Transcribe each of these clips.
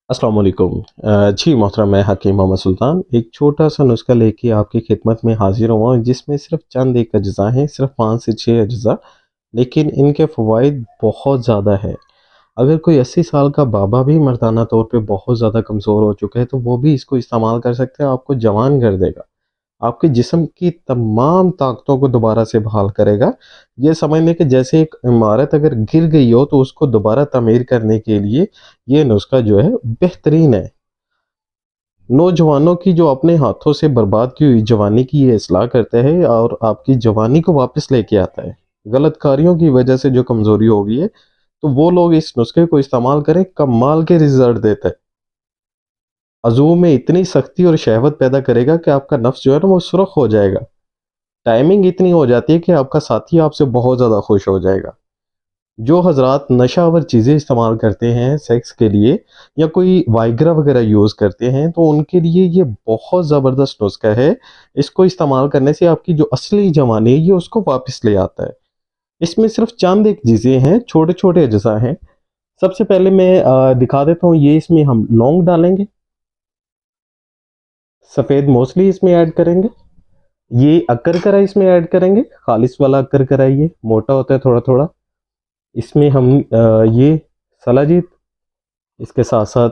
अस्सलाम वालेकुम। जी मोहतरम, मैं हकीम मोहम्मद सुल्तान एक छोटा सा नुस्खा लेके आपकी खिदमत में हाजिर हुआ हूँ, जिसमें सिर्फ चंद एक अज्जा हैं, सिर्फ 5 से 6 अज्जा, लेकिन इनके फ़वाइद बहुत ज़्यादा है। अगर कोई 80 साल का बाबा भी मर्दाना तौर पे बहुत ज़्यादा कमज़ोर हो चुका है, तो वो भी इसको इस्तेमाल कर सकते हैं, आपको जवान कर देगा। आपके जिस्म की तमाम ताकतों को दोबारा से बहाल करेगा। ये समझ लें कि जैसे एक इमारत अगर गिर गई हो, तो उसको दोबारा तामीर करने के लिए ये नुस्खा जो है बेहतरीन है। नौजवानों की जो अपने हाथों से बर्बाद की हुई जवानी की ये इस्लाह करता है और आपकी जवानी को वापस लेके आता है। गलत कार्यों की वजह से जो कमज़ोरी हो गई है, तो वो लोग इस नुस्खे को इस्तेमाल करें, कमाल के रिज़ल्ट देता है। अज़ू में इतनी सख्ती और शहवत पैदा करेगा कि आपका नफ्स जो है ना वो सुरख़ हो जाएगा। टाइमिंग इतनी हो जाती है कि आपका साथी आपसे बहुत ज़्यादा खुश हो जाएगा। जो हज़रात नशावर चीज़ें इस्तेमाल करते हैं सेक्स के लिए या कोई वाइग्रा वगैरह यूज़ करते हैं, तो उनके लिए ये बहुत ज़बरदस्त नुस्खा है। इसको इस्तेमाल करने से आपकी जो असली जवानी है, ये उसको वापस ले आता है। इसमें सिर्फ़ चंद एक चीज़ें हैं, छोटे-छोटे अज्जा हैं। सबसे पहले मैं दिखा देता हूँ, ये इसमें हम लौंग डालेंगे, सफ़ेद मूसली इसमें ऐड करेंगे, ये अकरकरा इसमें ऐड करेंगे, खालिस वाला अकरकरा, ये मोटा होता है थोड़ा-थोड़ा। इसमें हम ये सलाजीत, इसके साथ-साथ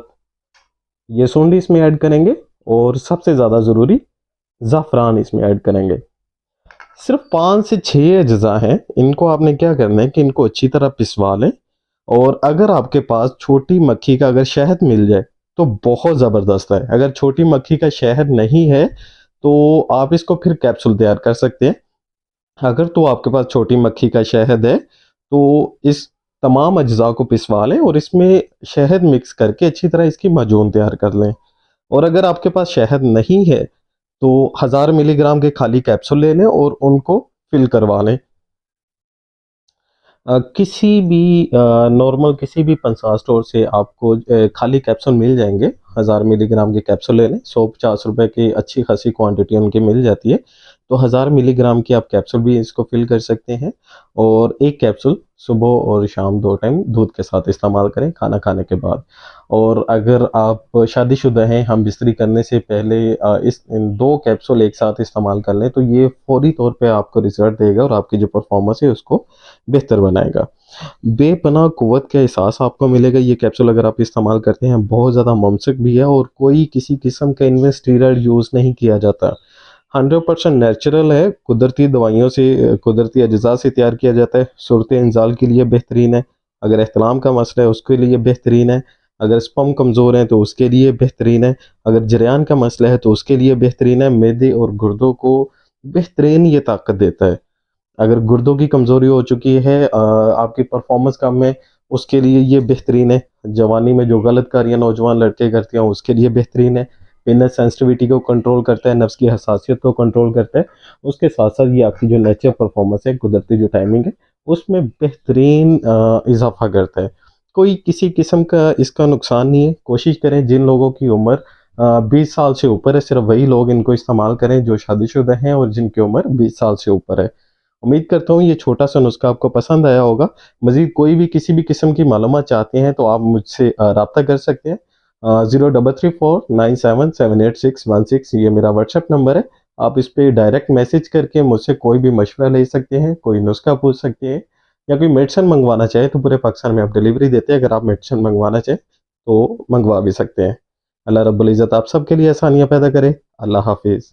ये सूंडी इसमें ऐड करेंगे और सबसे ज़्यादा ज़रूरी ज़ाफ़रान इसमें ऐड करेंगे। सिर्फ़ 5 से 6 अज्जा हैं, इनको आपने क्या करना है कि इनको अच्छी तरह पिसवा लें और अगर आपके पास छोटी मक्खी का अगर शहद मिल जाए, तो बहुत ज़बरदस्त है। अगर छोटी मक्खी का शहद नहीं है, तो आप इसको फिर कैप्सूल तैयार कर सकते हैं। अगर तो आपके पास छोटी मक्खी का शहद है, तो इस तमाम अज्जा को पिसवा लें और इसमें शहद मिक्स करके अच्छी तरह इसकी माजून तैयार कर लें। और अगर आपके पास शहद नहीं है, तो 1000 मिलीग्राम के खाली कैप्सूल ले लें और उनको फिल करवा लें। किसी भी नॉर्मल किसी भी पंसार स्टोर से आपको खाली कैप्सूल मिल जाएँगे, 1000 मिलीग्राम के कैप्सूल ले लें, 150 रुपए की अच्छी खासी क्वांटिटी उनकी मिल जाती है। तो 1000 मिलीग्राम की आप कैप्सूल भी इसको फ़िल कर सकते हैं और 1 कैप्सूल सुबह और शाम 2 टाइम दूध के साथ इस्तेमाल करें, खाना खाने के बाद। और अगर आप शादीशुदा हैं, हम बिस्तरी करने से पहले इस इन 2 कैप्सूल एक साथ इस्तेमाल कर लें, तो ये फ़ौरी तौर पे आपको रिज़ल्ट देगा और आपकी जो परफ़ॉर्मेंस है उसको बेहतर बनाएगा। बेपनाह क़ुव्वत का एहसास आपको मिलेगा, ये कैप्सूल अगर आप इस्तेमाल करते हैं, बहुत ज़्यादा मुमसिक भी है और कोई किसी किस्म का इनमें स्टीरॉयड यूज़ नहीं किया जाता। 100% नेचुरल है, कुदरती दवाइयों से कुदरती अज्जा से तैयार किया जाता है, सूरत-ए-इंज़ाल के लिए बेहतरीन है, अगर एहतलाम का मसला है उसके लिए बेहतरीन है, अगर स्पर्म कमज़ोर है तो उसके लिए बेहतरीन है, अगर जरियान का मसला है तो उसके लिए बेहतरीन है, मैदे और गुर्दों को बेहतरीन ये ताकत देता है। अगर गुर्दों की कमज़ोरी हो चुकी है, आपकी परफ़ॉर्मेंस कम है, उसके लिए ये बेहतरीन है। जवानी में जो गलत कार्य नौजवान लड़के करते हैं, उसके लिए बेहतरीन है। पीनस सेंसिटिविटी को कंट्रोल करता है, नफ्स की हसासियत को कंट्रोल करता है। उसके साथ-साथ ये आपकी जो नेचुरल परफ़ॉर्मेंस है, कुदरती जो टाइमिंग है, उसमें बेहतरीन इज़ाफ़ा करता है। कोई किसी किस्म का इसका नुकसान नहीं है। कोशिश करें जिन लोगों की उम्र 20 साल से ऊपर है, सिर्फ़ वही लोग इनको इस्तेमाल करें जो शादीशुदा हैं और जिनकी उम्र 20 साल से ऊपर है। उम्मीद करता हूँ ये छोटा-सा नुस्खा आपको पसंद आया होगा। मज़ीद कोई भी किसी भी किस्म की मालूमात चाहते हैं तो आप मुझसे राब्ता कर सकते हैं। 0334977861 ये मेरा व्हाट्सएप नंबर है। आप इस पे डायरेक्ट मैसेज करके मुझसे कोई भी मशवरा ले सकते हैं, कोई नुस्खा पूछ सकते हैं या कोई मेडिसिन मंगवाना चाहें तो पूरे पाकिस्तान में आप डिलीवरी देते हैं। अगर आप मेडिसिन मंगवाना चाहें तो मंगवा भी सकते हैं। अल्लाह रब्बुल इज़्ज़त आप सबके लिए आसानियाँ पैदा करे। अल्लाह हाफ़िज़।